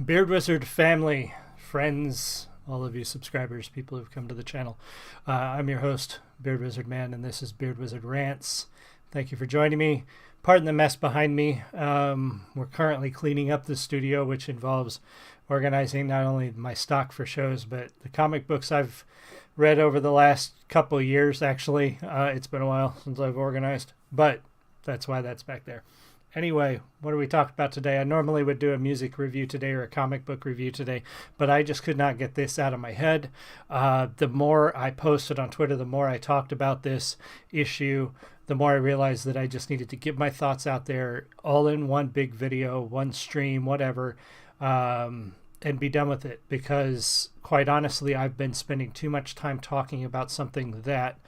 Beard Wizard family, friends, all of you subscribers, people who've come to the channel. I'm your host, Beard Wizard Man, and this is Beard Wizard Rants. Thank you for joining me. Pardon the mess behind me. We're currently cleaning up the studio, which involves organizing not only my stock for shows, but the comic books I've read over the last couple of years, actually. It's been a while since I've organized, but that's why that's back there. Anyway, what are we talking about today? I normally would do a music review today or a comic book review today, but I just could not get this out of my head. The more I posted on Twitter, the more I talked about this issue, the more I realized that I just needed to get my thoughts out there all in one big video, one stream, whatever, and be done with it. Because quite honestly, I've been spending too much time talking about something that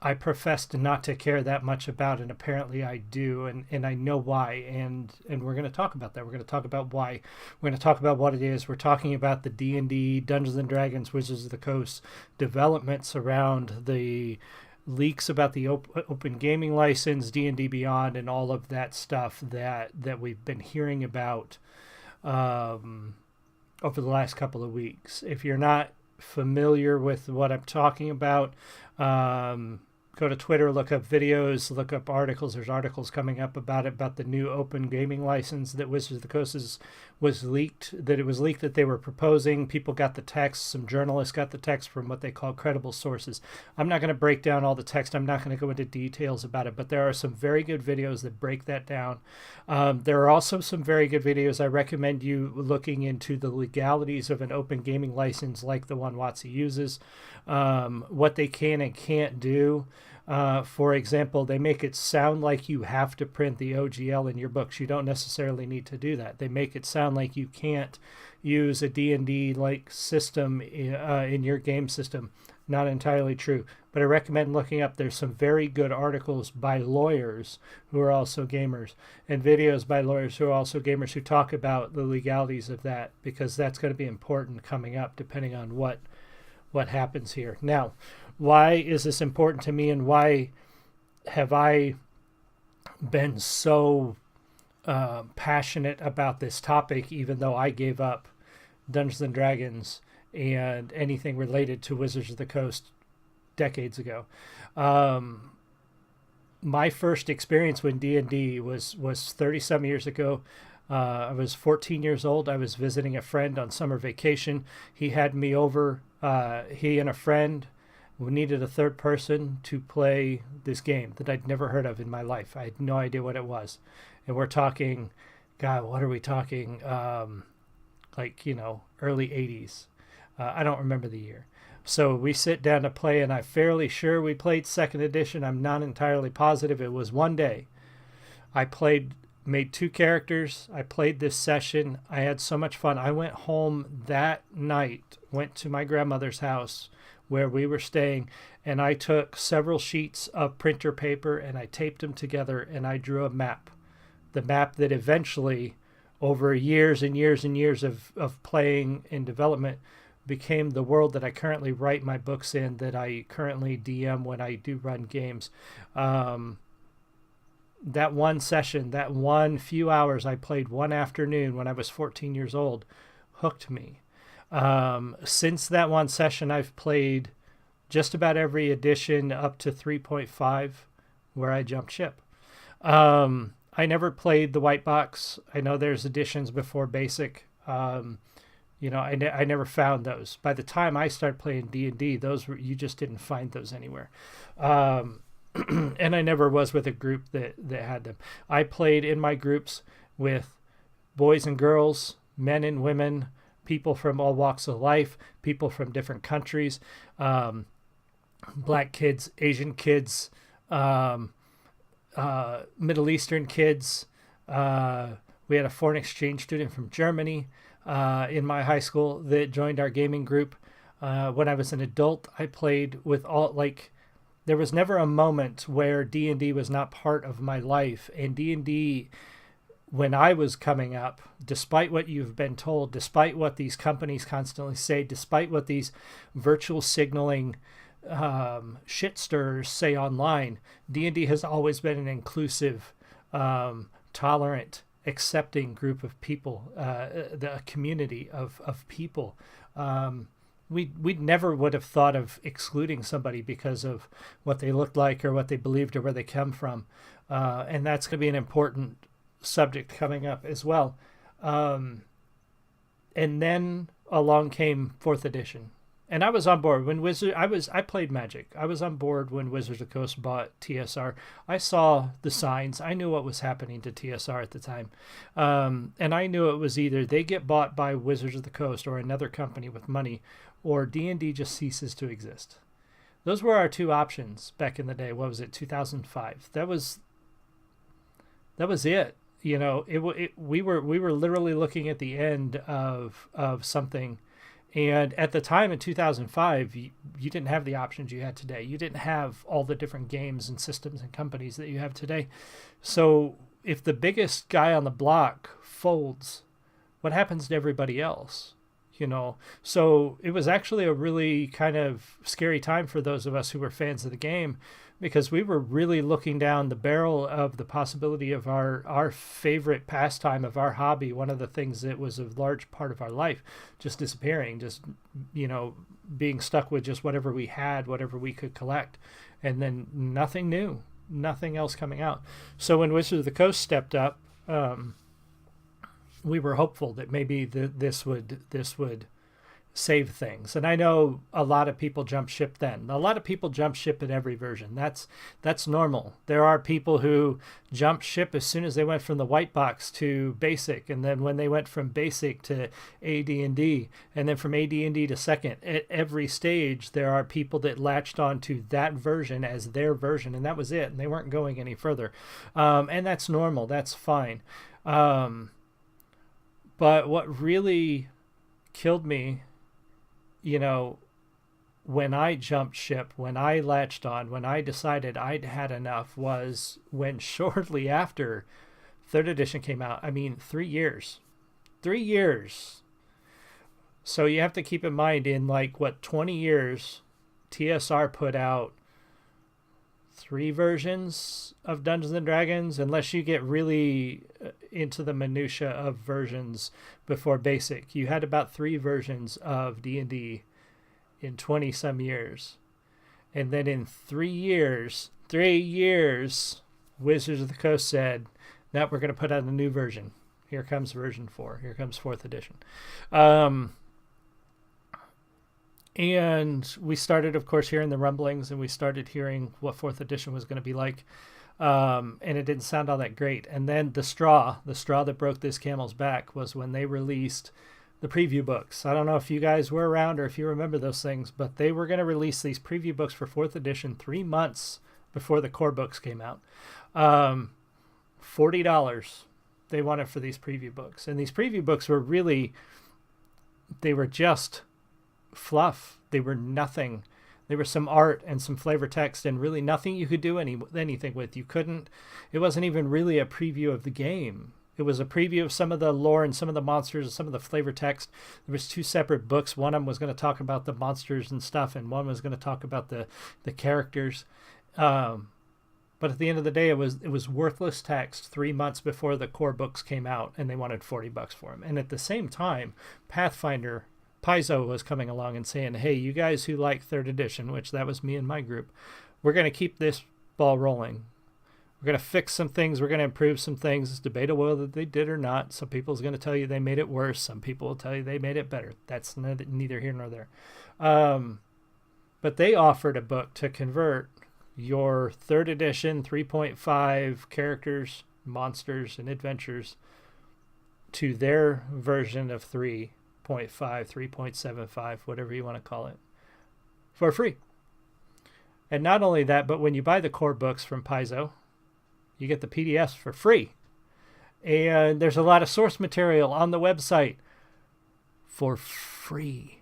I professed not to care that much about, and apparently I do, and I know why, and we're going to talk about that. We're going to talk about why. We're going to talk about what it is. We're talking about the D&D, Dungeons & Dragons, Wizards of the Coast developments around the leaks about the open gaming license, D&D Beyond, and all of that stuff that we've been hearing about over the last couple of weeks. If you're not familiar with what I'm talking about, go to Twitter, look up videos, look up articles. There's articles coming up about it, about the new open gaming license that Wizards of the Coast was leaked, that it was leaked that they were proposing. People got the text. Some journalists got the text from what they call credible sources. I'm not going to break down all the text. I'm not going to go into details about it, but there are some very good videos that break that down. There are also some very good videos. I recommend you looking into the legalities of an open gaming license like the one WotC uses, what they can and can't do. For example, they make it sound like you have to print the OGL in your books. You don't necessarily need to do that. They make it sound like you can't use a D&D like system in your game system. Not entirely true, but I recommend looking up. There's some very good articles by lawyers who are also gamers, and videos by lawyers who are also gamers, who talk about the legalities of that, because that's going to be important coming up depending on what happens here. Now, why is this important to me, and why have I been so passionate about this topic, even though I gave up Dungeons & Dragons and anything related to Wizards of the Coast decades ago? My first experience with D&D was 30-some years ago. I was 14 years old. I was visiting a friend on summer vacation. He had me over. He and a friend needed a third person to play this game that I'd never heard of in my life. I had no idea what it was. And we're talking, God, what are we talking? Early 80s. I don't remember the year. So we sit down to play, and I'm fairly sure we played second edition. I'm not entirely positive. It was one day. I made 2 characters. I played this session. I had so much fun. I went home that night, went to my grandmother's house where we were staying, and I took several sheets of printer paper and I taped them together, and I drew a map. The map that eventually, over years and years and years of playing and development, became the world that I currently write my books in, that I currently DM when I do run games. That one session, that one few hours I played one afternoon when I was 14 years old, hooked me. Since that one session, I've played just about every edition up to 3.5, where I jumped ship. I never played the white box. I know there's editions before basic. I never found those. By the time I started playing D&D, you just didn't find those anywhere. And I never was with a group that had them. I played in my groups with boys and girls, men and women, people from all walks of life, people from different countries, black kids, Asian kids, Middle Eastern kids. We had a foreign exchange student from Germany in my high school that joined our gaming group. When I was an adult, I played with there was never a moment where D&D was not part of my life. And D&D, when I was coming up, despite what you've been told, despite what these companies constantly say, despite what these virtual signaling shit stirrers say online, D&D has always been an inclusive, tolerant, accepting group of people, the community of people. We never would have thought of excluding somebody because of what they looked like or what they believed or where they come from. And that's going to be an important subject coming up as well. And then along came fourth edition. And I was on board when I played Magic. I was on board when Wizards of the Coast bought TSR. I saw the signs. I knew what was happening to TSR at the time. And I knew it was either they get bought by Wizards of the Coast or another company with money, or D&D just ceases to exist. Those were our two options back in the day. What was it, 2005? That was it. You know, we were literally looking at the end of something. And at the time in 2005, you didn't have the options you had today. You didn't have all the different games and systems and companies that you have today. So if the biggest guy on the block folds, what happens to everybody else? You know, so it was actually a really kind of scary time for those of us who were fans of the game, because we were really looking down the barrel of the possibility of our favorite pastime, of our hobby, one of the things that was a large part of our life, just disappearing, just, you know, being stuck with just whatever we had, whatever we could collect, and then nothing new, nothing else coming out. So when Wizards of the Coast stepped up, we were hopeful that maybe this would save things. And I know a lot of people jump ship then. A lot of people jump ship at every version. That's normal. There are people who jump ship as soon as they went from the white box to basic, and then when they went from basic to AD&D, and then from AD&D to second. At every stage, there are people that latched onto that version as their version, and that was it, and they weren't going any further. And that's normal. That's fine. But what really killed me, you know, when I jumped ship, when I latched on, when I decided I'd had enough, was when shortly after third edition came out. I mean, 3 years. 3 years. So you have to keep in mind, in 20 years, TSR put out 3 versions of Dungeons and Dragons, unless you get really into the minutia of versions before basic. You had about 3 versions of D&D in 20 some years. And then in 3 years, Wizards of the Coast said, now we're going to put out a new version. Here comes version 4. Here comes 4th edition. And we started, of course, hearing the rumblings, and we started hearing what 4th edition was going to be like. And it didn't sound all that great. And then the straw that broke this camel's back was when they released the preview books. I don't know if you guys were around or if you remember those things, but they were going to release these preview books for 4th edition 3 months before the core books came out. $40 they wanted for these preview books. And these preview books were really, they were just fluff. They were nothing. They were some art and some flavor text, and really nothing you could do anything with. You couldn't. It wasn't even really a preview of the game. It was a preview of some of the lore and some of the monsters and some of the flavor text. There was 2 separate books. One of them was going to talk about the monsters and stuff, and one was going to talk about the characters. But at the end of the day, it was worthless text 3 months before the core books came out, and they wanted $40 for them. And at the same time, Pathfinder Paizo was coming along and saying, hey, you guys who like 3rd edition, which that was me and my group, we're going to keep this ball rolling. We're going to fix some things. We're going to improve some things. It's debatable whether they did or not. Some people's going to tell you they made it worse. Some people will tell you they made it better. That's neither here nor there. But they offered a book to convert your 3rd edition 3.5 characters, monsters, and adventures to their version of 3.5, 3.75, whatever you want to call it, for free. And not only that, but when you buy the core books from Paizo, you get the PDFs for free. And there's a lot of source material on the website for free.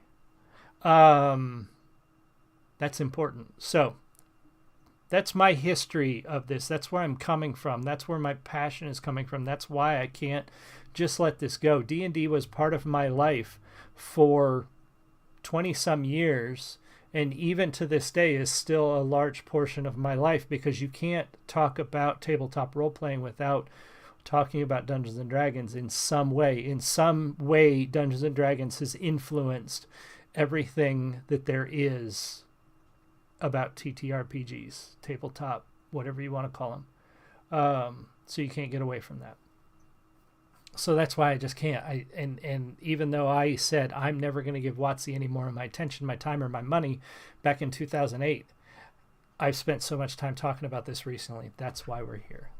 That's important. So that's my history of this. That's where I'm coming from. That's where my passion is coming from. That's why I can't just let this go. D&D was part of my life for 20 some years, and even to this day is still a large portion of my life, because you can't talk about tabletop role-playing without talking about Dungeons and Dragons in some way. In some way, Dungeons and Dragons has influenced everything that there is about TTRPGs, tabletop, whatever you want to call them. So you can't get away from that. So that's why I just can't. And even though I said I'm never going to give WotC any more of my attention, my time, or my money back in 2008, I've spent so much time talking about this recently. That's why we're here.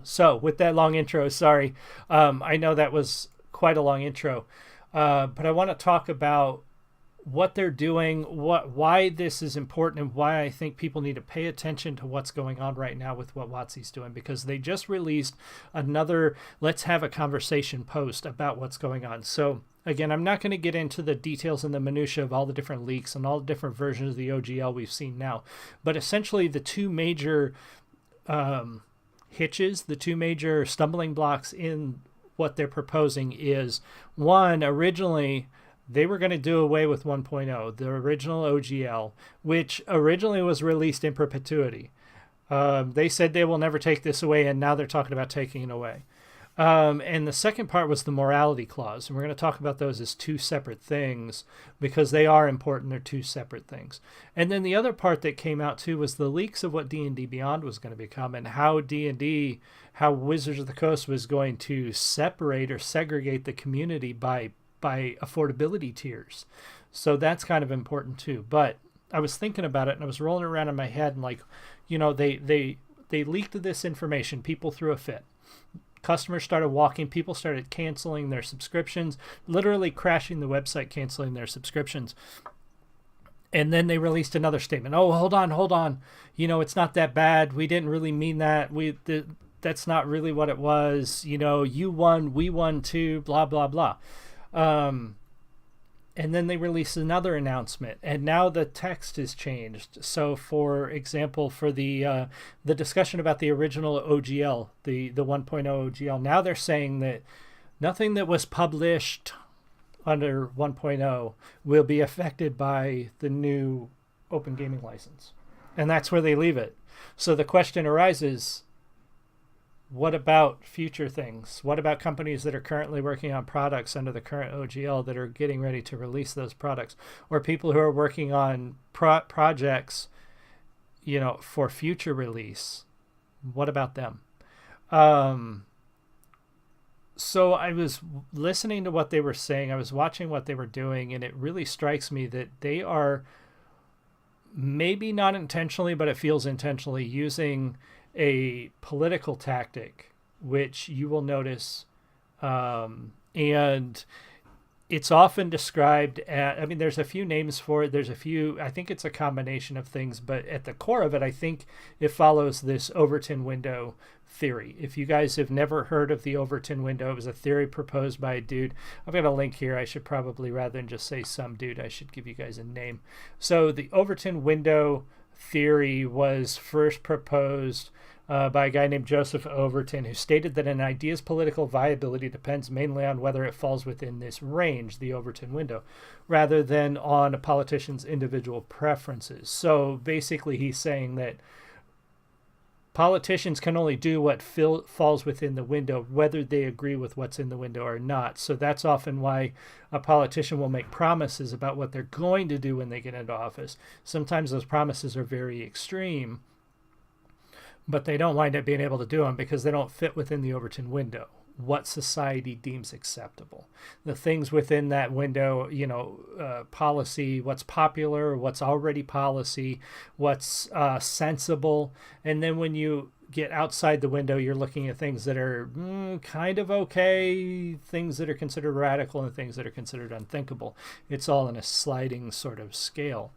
So with that long intro, sorry. I know that was quite a long intro, but I want to talk about what they're doing, why this is important, and why I think people need to pay attention to what's going on right now with what WotC's doing, because they just released another Let's Have a Conversation post about what's going on. So again, I'm not going to get into the details and the minutia of all the different leaks and all the different versions of the OGL we've seen now, but essentially the two major hitches, the two major stumbling blocks in what they're proposing is, one, originally they were going to do away with 1.0, the original OGL, which originally was released in perpetuity. They said they will never take this away, and now they're talking about taking it away. And the second part was the morality clause, and we're going to talk about those as two separate things because they are important. They're two separate things. And then the other part that came out too was the leaks of what D&D Beyond was going to become, and how D&D, how Wizards of the Coast was going to separate or segregate the community by affordability tiers. So that's kind of important too. But I was thinking about it and I was rolling around in my head and like, they leaked this information. People threw a fit. Customers started walking. People started canceling their subscriptions, literally crashing the website, canceling their subscriptions. And then they released another statement. Oh, hold on. It's not that bad. We didn't really mean that. That's not really what it was. You won, we won too, blah, blah, blah. And then they released another announcement, and now the text is changed. So, for example, for the discussion about the original OGL, the 1.0 OGL, now they're saying that nothing that was published under 1.0 will be affected by the new open gaming license, and that's where they leave it. So the question arises: what about future things? What about companies that are currently working on products under the current OGL that are getting ready to release those products? Or people who are working on projects, for future release? What about them? So I was listening to what they were saying. I was watching what they were doing, and it really strikes me that they are, maybe not intentionally, but it feels intentionally, using a political tactic, which you will notice, and it's often described at, there's a few names for it. I think it's a combination of things, but at the core of it, I think it follows this Overton window theory. If you guys have never heard of the Overton window, it was a theory proposed by a dude. I've got a link here. I should probably, rather than just say some dude, I should give you guys a name. So the Overton window theory was first proposed by a guy named Joseph Overton, who stated that an idea's political viability depends mainly on whether it falls within this range, the Overton window, rather than on a politician's individual preferences. So basically he's saying that politicians can only do what falls within the window, whether they agree with what's in the window or not. So that's often why a politician will make promises about what they're going to do when they get into office. Sometimes those promises are very extreme, but they don't wind up being able to do them because they don't fit within the Overton window, what society deems acceptable. The things within that window, policy, what's popular, what's already policy, what's sensible. And then when you get outside the window, you're looking at things that are kind of okay, things that are considered radical, and things that are considered unthinkable. It's all in a sliding sort of scale.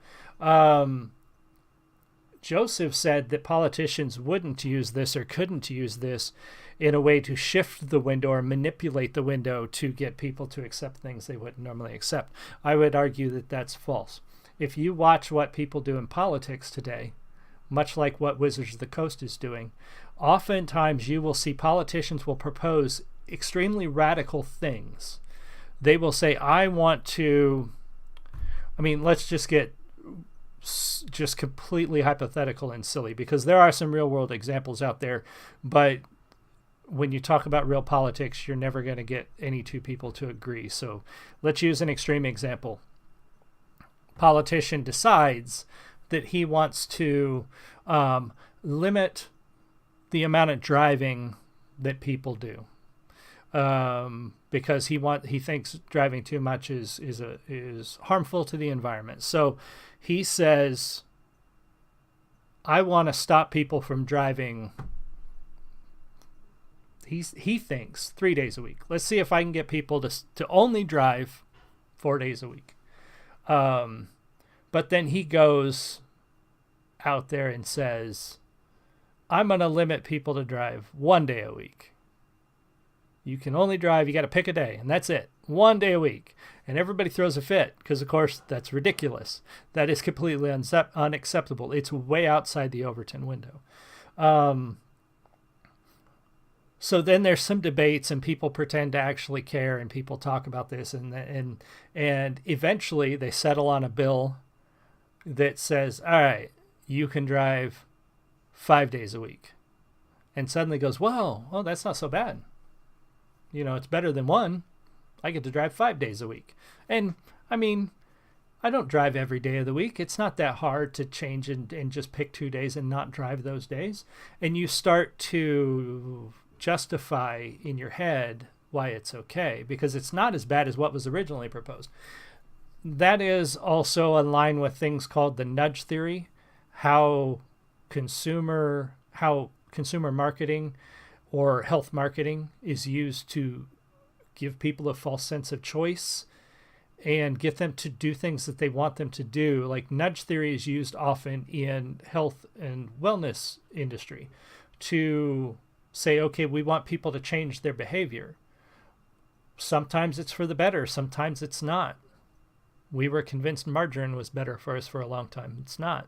Joseph said that politicians wouldn't use this or couldn't use this in a way to shift the window or manipulate the window to get people to accept things they wouldn't normally accept. I would argue that that's false. If you watch what people do in politics today, much like what Wizards of the Coast is doing, oftentimes you will see politicians will propose extremely radical things. They will say, let's just get just completely hypothetical and silly, because there are some real world examples out there, but when you talk about real politics, you're never going to get any two people to agree. So let's use an extreme example. Politician decides that he wants to limit the amount of driving that people do, because he thinks driving too much is harmful to the environment. So he says, I want to stop people from driving. He thinks 3 days a week. Let's see if I can get people to only drive 4 days a week. But then he goes out there and says, I'm going to limit people to drive 1 day a week. You can only drive, you got to pick a day, and that's it. 1 day a week. And everybody throws a fit because, of course, that's ridiculous. That is completely unacceptable. It's way outside the Overton window. So then there's some debates, and people pretend to actually care, and people talk about this, and eventually they settle on a bill that says, all right, you can drive 5 days a week. And suddenly goes, well, that's not so bad. It's better than one. I get to drive 5 days a week. And I mean, I don't drive every day of the week. It's not that hard to change and just pick 2 days and not drive those days. And you start to justify in your head why it's okay, because it's not as bad as what was originally proposed. That is also in line with things called the nudge theory, how consumer marketing or health marketing is used to give people a false sense of choice and get them to do things that they want them to do. Like nudge theory is used often in health and wellness industry to say, okay, we want people to change their behavior. Sometimes it's for the better. Sometimes it's not. We were convinced margarine was better for us for a long time. It's not.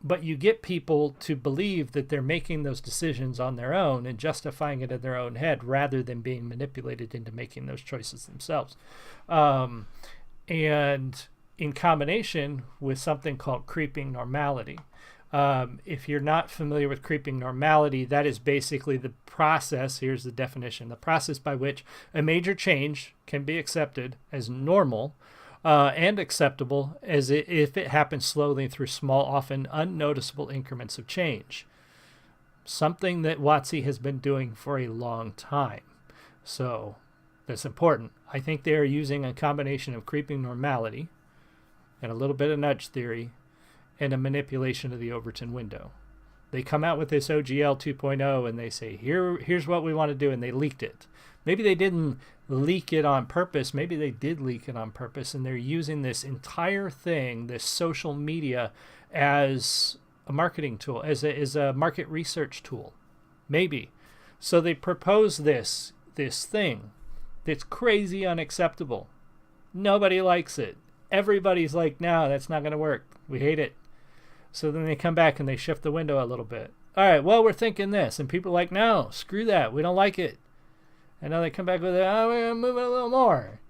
But you get people to believe that they're making those decisions on their own and justifying it in their own head rather than being manipulated into making those choices themselves. And in combination with something called creeping normality. If you're not familiar with creeping normality, that is basically the process, here's the definition, the process by which a major change can be accepted as normal and acceptable if it happens slowly through small, often unnoticeable increments of change. Something that WotC has been doing for a long time. So that's important. I think they are using a combination of creeping normality and a little bit of nudge theory and a manipulation of the Overton window. They come out with this OGL 2.0 and they say, here's what we want to do, and they leaked it. Maybe they didn't leak it on purpose. Maybe they did leak it on purpose, and they're using this entire thing, this social media, as a marketing tool, as a market research tool. Maybe. So they propose this thing that's crazy unacceptable. Nobody likes it. Everybody's like, no, that's not going to work. We hate it. So then they come back and they shift the window a little bit. All right, well, we're thinking this. And people are like, no, screw that. We don't like it. And now they come back with it. Oh, we're going to move it a little more.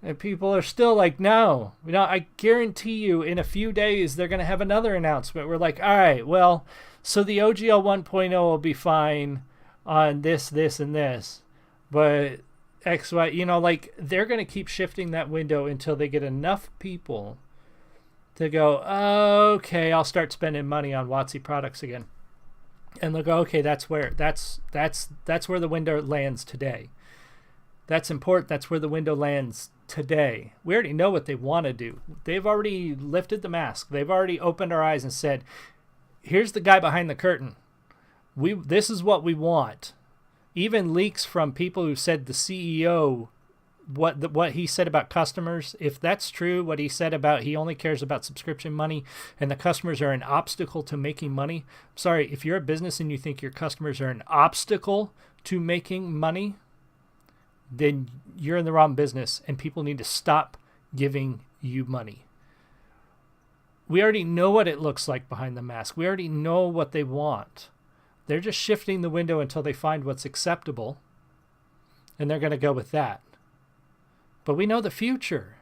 And people are still like, no. I guarantee you in a few days they're going to have another announcement. We're like, all right, well, so the OGL 1.0 will be fine on this, and this. But X, Y, they're going to keep shifting that window until they get enough people to go, okay, I'll start spending money on WotC products again. And they'll go, okay, that's where the window lands today. That's important. That's where the window lands today. We already know what they want to do. They've already lifted the mask. They've already opened our eyes and said, here's the guy behind the curtain. This is what we want. Even leaks from people who said the CEO, what he said about customers, if that's true, what he said about he only cares about subscription money and the customers are an obstacle to making money. I'm sorry, if you're a business and you think your customers are an obstacle to making money, then you're in the wrong business and people need to stop giving you money. We already know what it looks like behind the mask. We already know what they want. They're just shifting the window until they find what's acceptable, and they're going to go with that. But we know the future.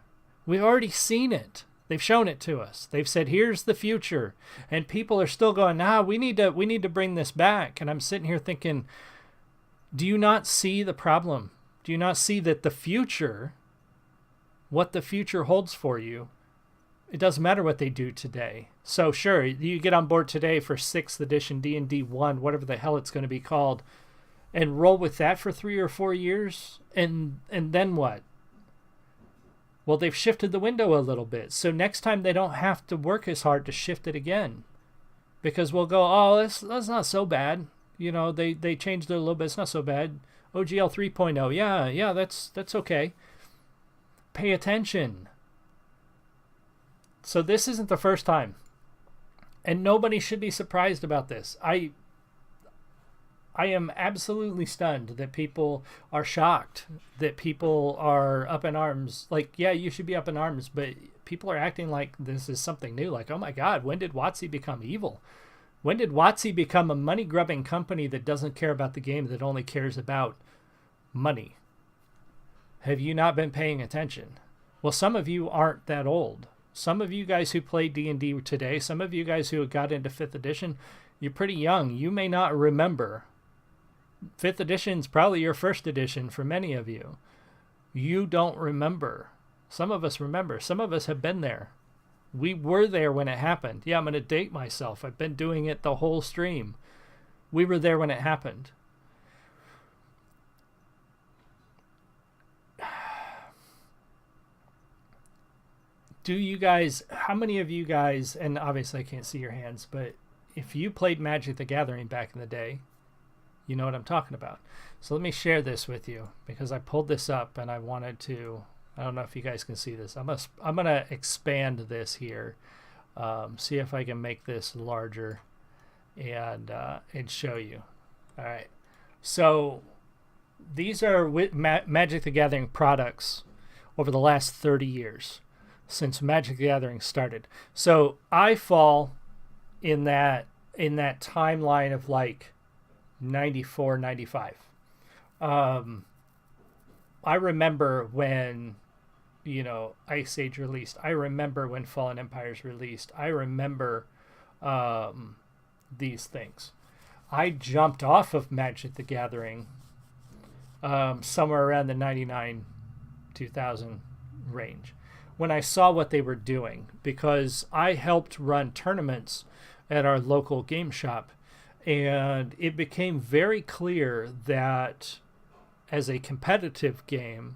We've already seen it. They've shown it to us. They've said, here's the future. And people are still going, we need to bring this back. And I'm sitting here thinking, Do you not see the problem? Do you not see that what the future holds for you, it doesn't matter what they do today. So sure, you get on board today for 6th edition D&D 1, whatever the hell it's going to be called, and roll with that for 3 or 4 years, and then what? Well, they've shifted the window a little bit. So next time they don't have to work as hard to shift it again. Because we'll go, oh, that's not so bad. They changed it a little bit. It's not so bad. OGL 3.0, yeah, that's okay. Pay attention. So this isn't the first time. And nobody should be surprised about this. I am absolutely stunned that people are shocked, that people are up in arms. Like, yeah, you should be up in arms, but people are acting like this is something new. Like, oh my God, when did WotC become evil? When did WotC become a money-grubbing company that doesn't care about the game, that only cares about money? Have you not been paying attention? Well, some of you aren't that old. Some of you guys who play D&D today, some of you guys who got into 5th edition, you're pretty young. You may not remember. 5th edition is probably your 1st edition for many of you. You don't remember. Some of us remember. Some of us have been there. We were there when it happened. Yeah, I'm going to date myself. I've been doing it the whole stream. We were there when it happened. Do you guys, how many of you guys, and obviously I can't see your hands, but if you played Magic the Gathering back in the day, you know what I'm talking about. So let me share this with you, because I pulled this up and I wanted to, I don't know if you guys can see this. I'm gonna expand this here, see if I can make this larger and show you. All right. So these are Magic the Gathering products over the last 30 years. Since Magic the Gathering started. So I fall in that timeline of like 94, 95. I remember when, Ice Age released. I remember when Fallen Empires released. I remember these things. I jumped off of Magic the Gathering somewhere around the 99, 2000 range, when I saw what they were doing, because I helped run tournaments at our local game shop, and it became very clear that as a competitive game,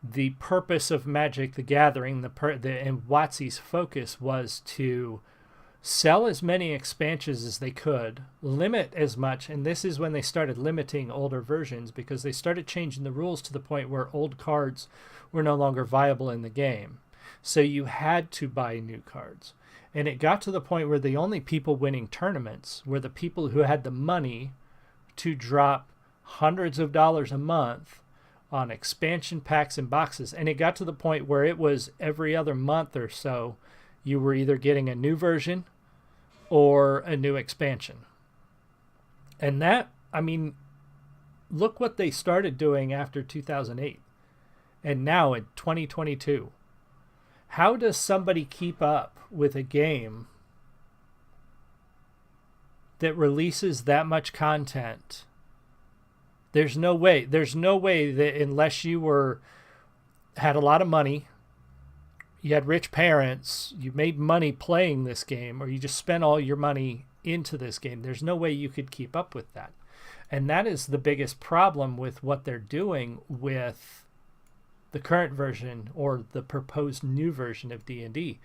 the purpose of Magic the Gathering, and WotC's focus was to sell as many expansions as they could, limit as much, and this is when they started limiting older versions, because they started changing the rules to the point where old cards were no longer viable in the game. So you had to buy new cards. And it got to the point where the only people winning tournaments were the people who had the money to drop hundreds of dollars a month on expansion packs and boxes. And it got to the point where it was every other month or so, you were either getting a new version or a new expansion. And that, look what they started doing after 2008. And now in 2022, how does somebody keep up with a game that releases that much content? There's no way that unless you had a lot of money, you had rich parents, you made money playing this game, or you just spent all your money into this game, there's no way you could keep up with that. And that is the biggest problem with what they're doing with the current version or the proposed new version of D&D.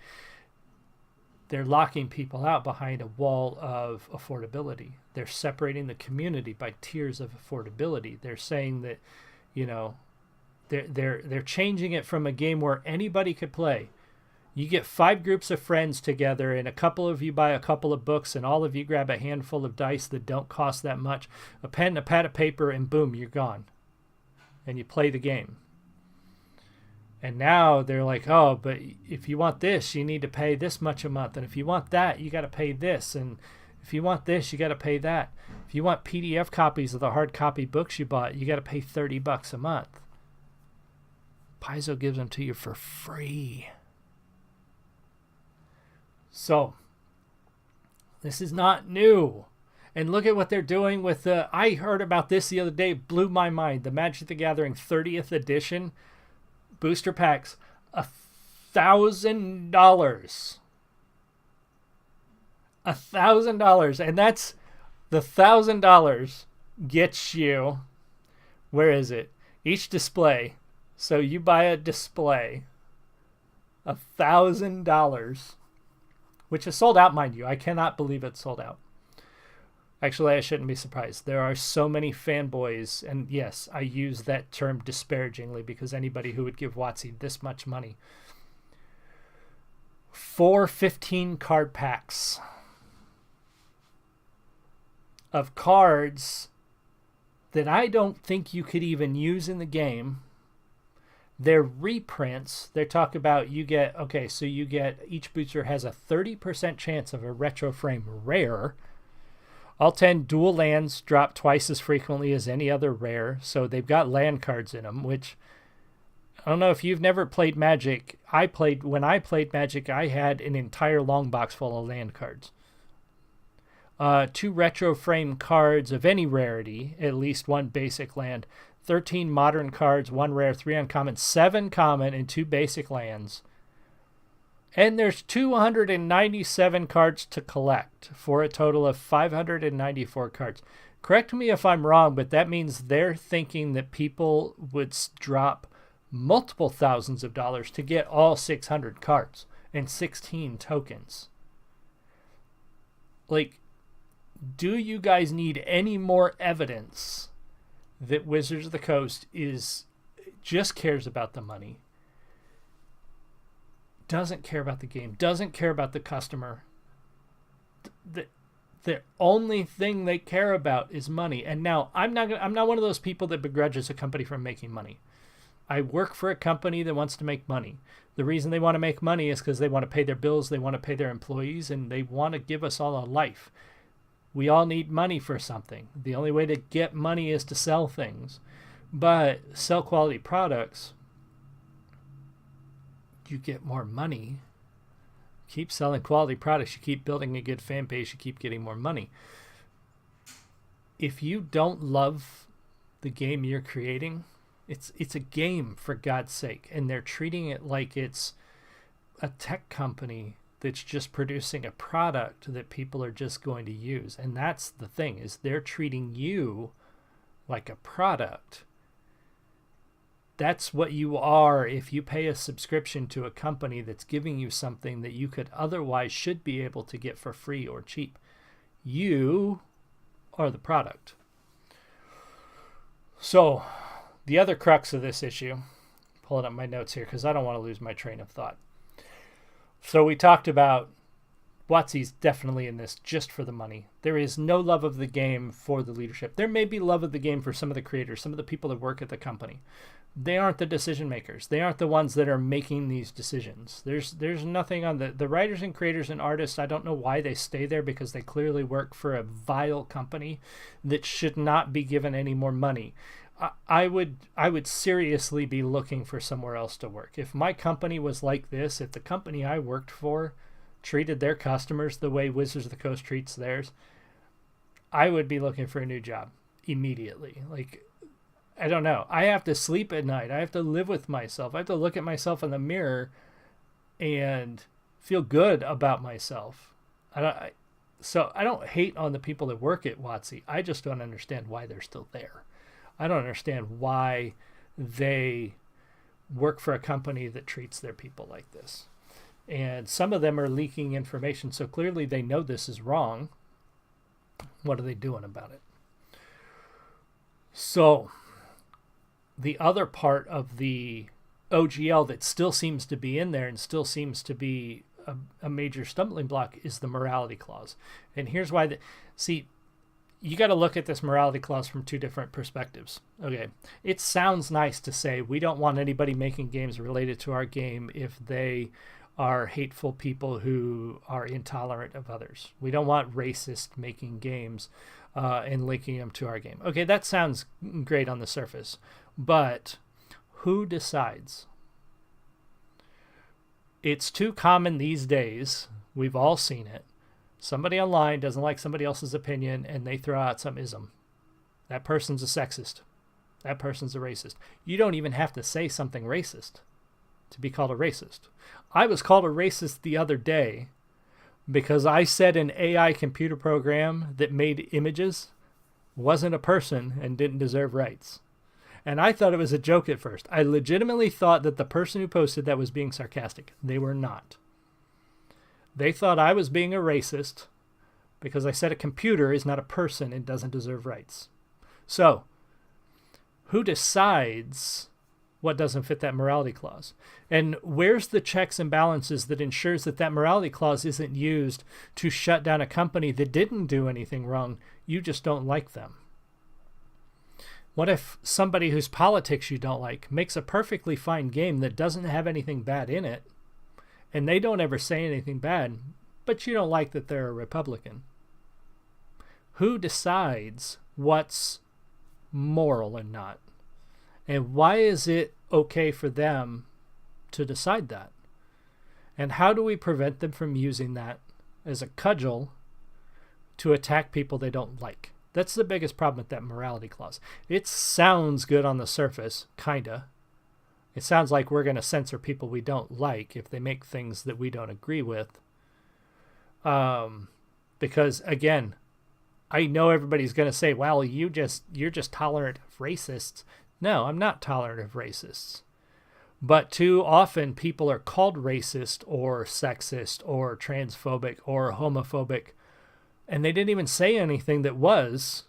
They're locking people out behind a wall of affordability. They're separating the community by tiers of affordability. They're saying that, they're changing it from a game where anybody could play. You get 5 groups of friends together, and a couple of you buy a couple of books, and all of you grab a handful of dice that don't cost that much, a pen, a pad of paper, and boom, you're gone. And you play the game. And now they're like, oh, but if you want this, you need to pay this much a month. And if you want that, you got to pay this. And if you want this, you got to pay that. If you want PDF copies of the hard copy books you bought, you got to pay $30 a month. Paizo gives them to you for free. So, this is not new. And look at what they're doing with the, I heard about this the other day, blew my mind. The Magic the Gathering 30th edition booster packs, $1,000. $1,000. And that's the $1,000 gets you, where is it? Each display. So you buy a display, $1,000, which is sold out, mind you. I cannot believe it's sold out. Actually, I shouldn't be surprised. There are so many fanboys, and yes, I use that term disparagingly because anybody who would give WotC this much money for 15 card packs of cards that I don't think you could even use in the game. They're reprints. They talk about you get, okay, so you get, each booster has a 30% chance of a retro frame rare. All 10 dual lands drop twice as frequently as any other rare, so they've got land cards in them, which, I don't know if you've never played Magic. When I played Magic, I had an entire long box full of land cards. 2 retro frame cards of any rarity, at least 1 basic land, 13 modern cards, 1 rare, 3 uncommon, 7 common, and 2 basic lands. And there's 297 cards to collect for a total of 594 cards. Correct me if I'm wrong, but that means they're thinking that people would drop multiple thousands of dollars to get all 600 cards and 16 tokens. Like, do you guys need any more evidence that Wizards of the Coast just cares about the money? Doesn't care about the game, doesn't care about the customer. The only thing they care about is money. And now I'm not one of those people that begrudges a company from making money. I work for a company that wants to make money. The reason they want to make money is because they want to pay their bills, they want to pay their employees, and they want to give us all a life. We all need money for something. The only way to get money is to sell things. But sell quality products, you get more money. Keep selling quality products, you keep building a good fan base, you keep getting more money. If you don't love the game you're creating, it's a game, for God's sake, and they're treating it like it's a tech company that's just producing a product that people are just going to use. And that's the thing, is they're treating you like a product. That's what you are if you pay a subscription to a company that's giving you something that you could otherwise should be able to get for free or cheap. You are the product. So the other crux of this issue, pulling up my notes here because I don't want to lose my train of thought. So we talked about WotC's definitely in this just for the money. There is no love of the game for the leadership. There may be love of the game for some of the creators, some of the people that work at the company. They aren't the decision makers. They aren't the ones that are making these decisions. There's nothing on the writers and creators and artists. I don't know why they stay there, because they clearly work for a vile company that should not be given any more money. I would seriously be looking for somewhere else to work. If my company was like this, if the company I worked for treated their customers the way Wizards of the Coast treats theirs, I would be looking for a new job immediately. Like, I don't know. I have to sleep at night. I have to live with myself. I have to look at myself in the mirror and feel good about myself. So I don't hate on the people that work at WotC. I just don't understand why they're still there. I don't understand why they work for a company that treats their people like this. And some of them are leaking information, so clearly they know this is wrong. What are they doing about it? So the other part of the OGL that still seems to be in there and still seems to be a major stumbling block is the morality clause. And here's why. You got to look at this morality clause from 2 different perspectives. Okay, it sounds nice to say we don't want anybody making games related to our game if they are hateful people who are intolerant of others. We don't want racists making games and linking them to our game. Okay, that sounds great on the surface, but who decides? It's too common these days, we've all seen it, Somebody online doesn't like somebody else's opinion and they throw out some ism. That person's a sexist. That person's a racist. You don't even have to say something racist to be called a racist. I was called a racist the other day because I said an AI computer program that made images wasn't a person and didn't deserve rights. And I thought it was a joke at first. I legitimately thought that the person who posted that was being sarcastic. They were not. They thought I was being a racist because I said a computer is not a person and doesn't deserve rights. So, who decides what doesn't fit that morality clause? And where's the checks and balances that ensures that that morality clause isn't used to shut down a company that didn't do anything wrong? You just don't like them. What if somebody whose politics you don't like makes a perfectly fine game that doesn't have anything bad in it, and they don't ever say anything bad, but you don't like that they're a Republican? Who decides what's moral and not? And why is it okay for them to decide that? And how do we prevent them from using that as a cudgel to attack people they don't like? That's the biggest problem with that morality clause. It sounds good on the surface, kinda. It sounds like we're going to censor people we don't like if they make things that we don't agree with. Because, again, I know everybody's going to say, well, you're just tolerant of racists. No, I'm not tolerant of racists. But too often people are called racist or sexist or transphobic or homophobic, and they didn't even say anything that was,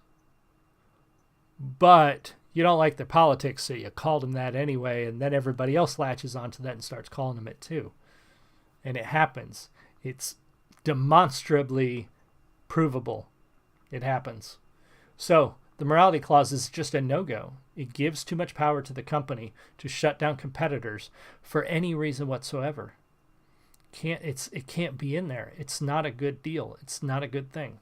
but you don't like their politics, so you called them that anyway, and then everybody else latches onto that and starts calling them it too. And it happens. It's demonstrably provable. It happens. So the morality clause is just a no-go. It gives too much power to the company to shut down competitors for any reason whatsoever. It can't be in there. It's not a good deal. It's not a good thing.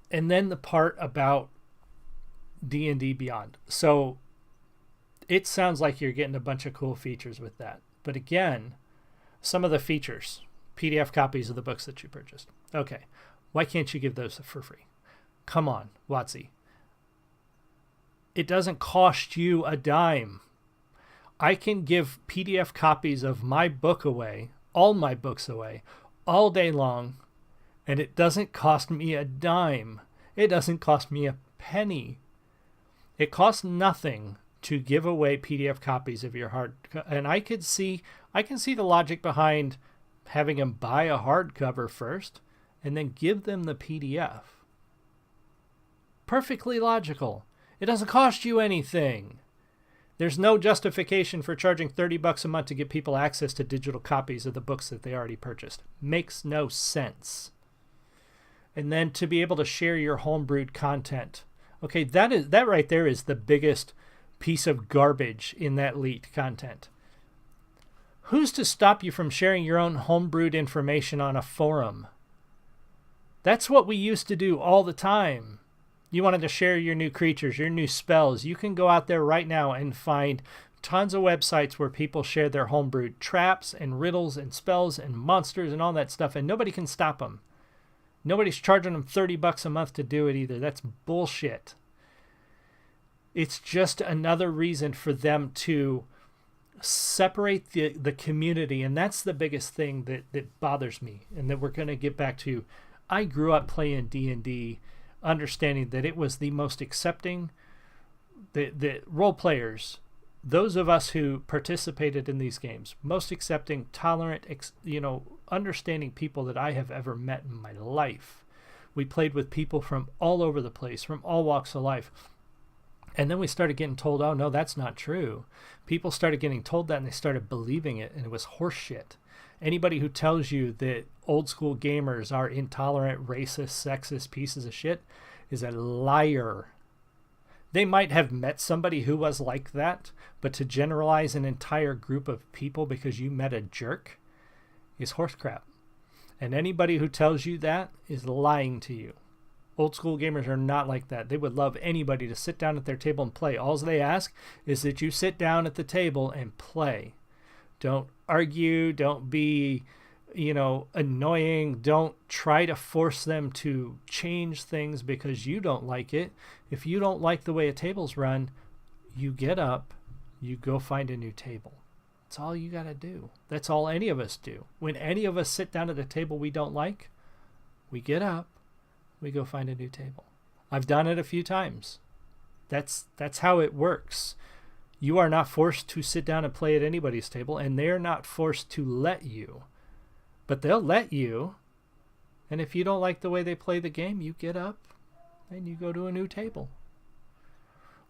And then the part about D&D Beyond. So it sounds like you're getting a bunch of cool features with that. But again, some of the features, PDF copies of the books that you purchased. Okay, why can't you give those for free? Come on, WotC. It doesn't cost you a dime. I can give PDF copies of my book away, all my books away, all day long, and it doesn't cost me a dime. It doesn't cost me a penny. It costs nothing to give away PDF copies of your hard, and I can see the logic behind having them buy a hardcover first and then give them the PDF. Perfectly logical. It doesn't cost you anything. There's no justification for charging $30 a month to give people access to digital copies of the books that they already purchased. Makes no sense. And then to be able to share your homebrewed content. Okay, that right there is the biggest piece of garbage in that leaked content. Who's to stop you from sharing your own homebrewed information on a forum? That's what we used to do all the time. You wanted to share your new creatures, your new spells. You can go out there right now and find tons of websites where people share their homebrewed traps and riddles and spells and monsters and all that stuff, and nobody can stop them. Nobody's charging them $30 a month to do it either. That's bullshit. It's just another reason for them to separate the community, and that's the biggest thing that bothers me, and that we're going to get back to. I grew up playing D&D, understanding that it was the most accepting, the role players, those of us who participated in these games, most accepting, tolerant, understanding people that I have ever met in my life. We played with people from all over the place, from all walks of life. And then we started getting told, oh, no, that's not true. People started getting told that, and they started believing it, and it was horseshit. Anybody who tells you that old school gamers are intolerant, racist, sexist pieces of shit is a liar. They might have met somebody who was like that, but to generalize an entire group of people because you met a jerk is horse crap. And anybody who tells you that is lying to you. Old school gamers are not like that. They would love anybody to sit down at their table and play. All they ask is that you sit down at the table and play. Don't argue. Don't be annoying. Don't try to force them to change things because you don't like it. If you don't like the way a table's run, you get up, you go find a new table. That's all you got to do. That's all any of us do. When any of us sit down at a table we don't like, we get up, we go find a new table. I've done it a few times. That's how it works. You are not forced to sit down and play at anybody's table, and they're not forced to let you. But they'll let you, and if you don't like the way they play the game, you get up and you go to a new table.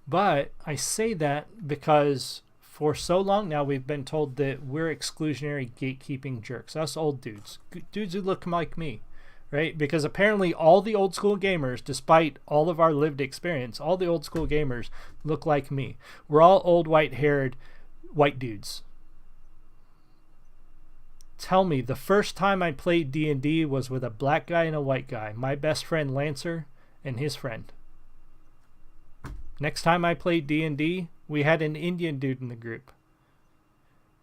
But I say that because for so long now we've been told that we're exclusionary gatekeeping jerks, us old dudes who look like me, right? Because apparently all the old school gamers, despite all of our lived experience, all the old school gamers look like me. We're all old white-haired white dudes. Tell me, the first time I played D&D was with a black guy and a white guy, my best friend Lancer and his friend. Next time I played D&D, we had an Indian dude in the group.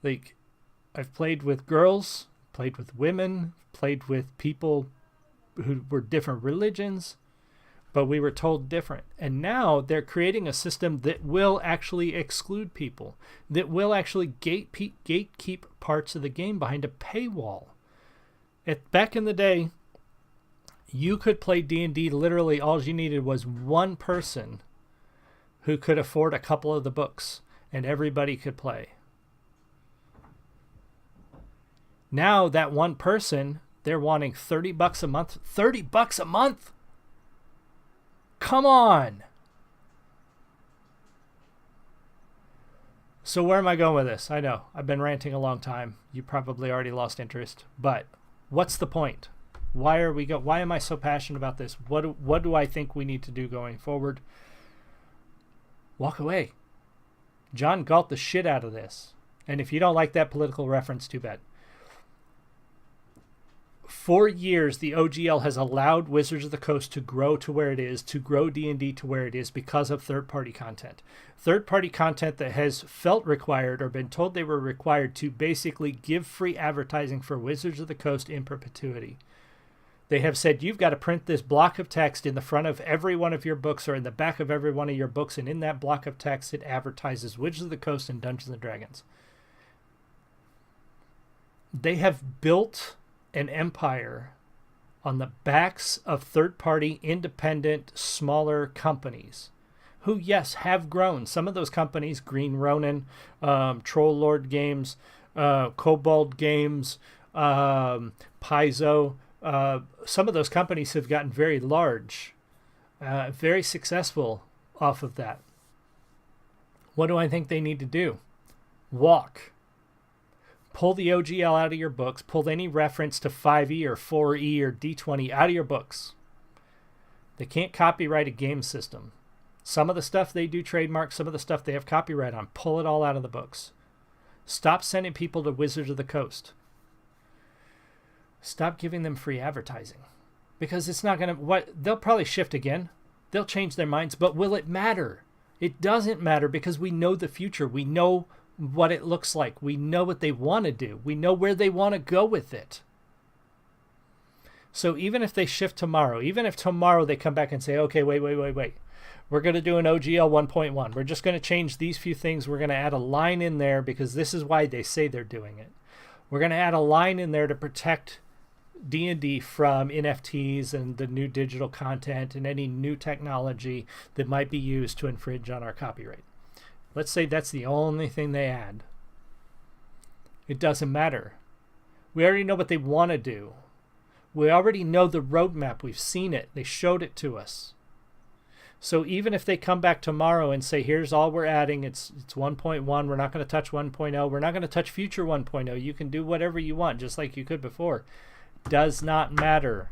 Like, I've played with girls, played with women, played with people who were different religions, but we were told different. And now they're creating a system that will actually exclude people, that will actually gatekeep parts of the game behind a paywall. Back in the day, you could play D&D, literally all you needed was one person who could afford a couple of the books, and everybody could play. Now that one person, they're wanting $30 a month. $30 a month? Come on. So where am I going with this? I know I've been ranting a long time. You probably already lost interest, but what's the point? Why am I so passionate about this? What do I think we need to do going forward? Walk away. John gulped the shit out of this. And if you don't like that political reference, too bad. For years, the OGL has allowed Wizards of the Coast to grow to where it is, to grow D&D to where it is because of third-party content. Third-party content that has felt required or been told they were required to basically give free advertising for Wizards of the Coast in perpetuity. They have said, you've got to print this block of text in the front of every one of your books or in the back of every one of your books, and in that block of text, it advertises Wizards of the Coast and Dungeons & Dragons. They have built an empire on the backs of third-party, independent, smaller companies who, yes, have grown. Some of those companies, Green Ronin, Troll Lord Games, Kobold Games, Paizo, some of those companies have gotten very large, very successful off of that. What do I think they need to do? Walk. Pull the OGL out of your books. Pull any reference to 5e or 4e or D20 out of your books. They can't copyright a game system. Some of the stuff they do trademark, some of the stuff they have copyright on. Pull it all out of the books. Stop sending people to Wizards of the Coast. Stop giving them free advertising. Because it's not going to... They'll probably shift again. They'll change their minds. But will it matter? It doesn't matter because we know the future. We know what it looks like. We know what they want to do. We know where they want to go with it. So even if they shift tomorrow, even if tomorrow they come back and say, okay, wait. We're going to do an OGL 1.1. We're just going to change these few things. We're going to add a line in there because this is why they say they're doing it. We're going to add a line in there to protect D&D from NFTs and the new digital content and any new technology that might be used to infringe on our copyright. Let's say that's the only thing they add. It doesn't matter. We already know what they want to do. We already know the roadmap. We've seen it. They showed it to us. So even if they come back tomorrow and say, here's all we're adding, it's 1.1, we're not going to touch 1.0, we're not going to touch future 1.0, you can do whatever you want, just like you could before. Does not matter.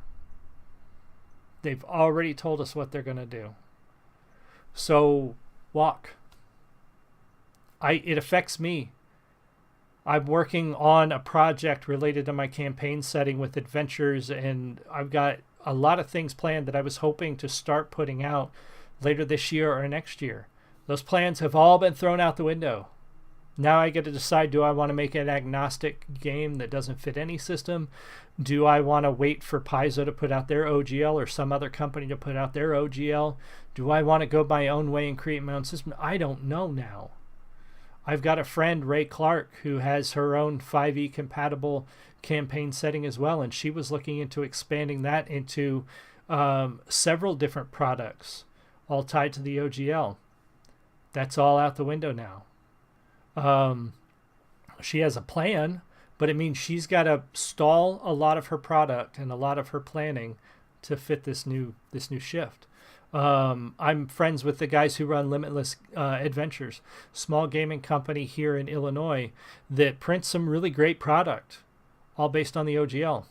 They've already told us what they're going to do. So walk. It affects me. I'm working on a project related to my campaign setting with adventures, and I've got a lot of things planned that I was hoping to start putting out later this year or next year. Those plans have all been thrown out the window. Now I get to decide, do I want to make an agnostic game that doesn't fit any system? Do I want to wait for Paizo to put out their OGL or some other company to put out their OGL? Do I want to go my own way and create my own system? I don't know now. I've got a friend, Ray Clark, who has her own 5e compatible campaign setting as well, and she was looking into expanding that into several different products, all tied to the OGL. That's all out the window now. She has a plan, but it means she's got to stall a lot of her product and a lot of her planning to fit this new shift. I'm friends with the guys who run Limitless Adventures, small gaming company here in Illinois that prints some really great product, all based on the OGL.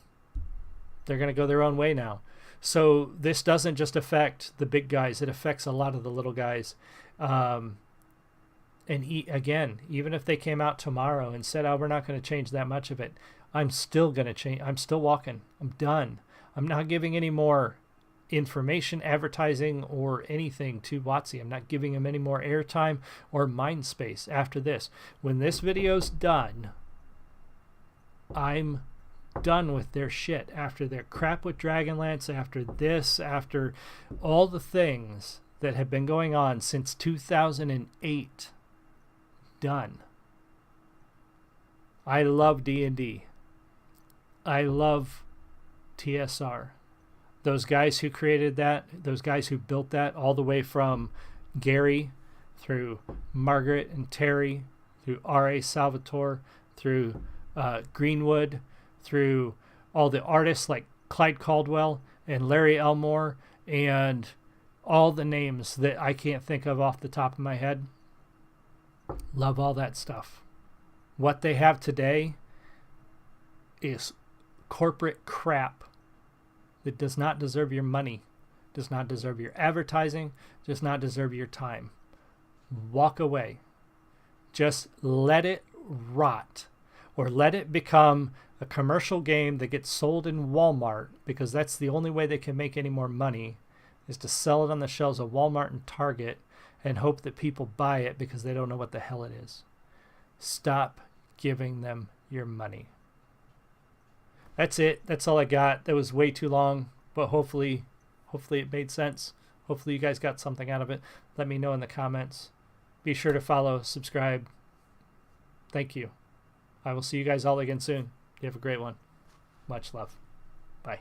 They're going to go their own way now. So this doesn't just affect the big guys; it affects a lot of the little guys. And again, even if they came out tomorrow and said, "Oh, we're not going to change that much of it," I'm still going to change. I'm still walking. I'm done. I'm not giving any more information, advertising, or anything to WotC. I'm not giving them any more airtime or mind space after this. When this video's done, I'm done with their shit. After their crap with Dragonlance, after this, after all the things that have been going on since 2008. Done. I love D&D. I love TSR. Those guys who created that, those guys who built that, all the way from Gary through Margaret and Terry, through R.A. Salvatore, through Greenwood, through all the artists like Clyde Caldwell and Larry Elmore, and all the names that I can't think of off the top of my head. Love all that stuff. What they have today is corporate crap that does not deserve your money, does not deserve your advertising, does not deserve your time. Walk away. Just let it rot, or let it become a commercial game that gets sold in Walmart, because that's the only way they can make any more money, is to sell it on the shelves of Walmart and Target and hope that people buy it because they don't know what the hell it is. Stop giving them your money. That's it. That's all I got. That was way too long, but hopefully it made sense. Hopefully you guys got something out of it. Let me know in the comments. Be sure to follow, subscribe. Thank you. I will see you guys all again soon. You have a great one. Much love. Bye.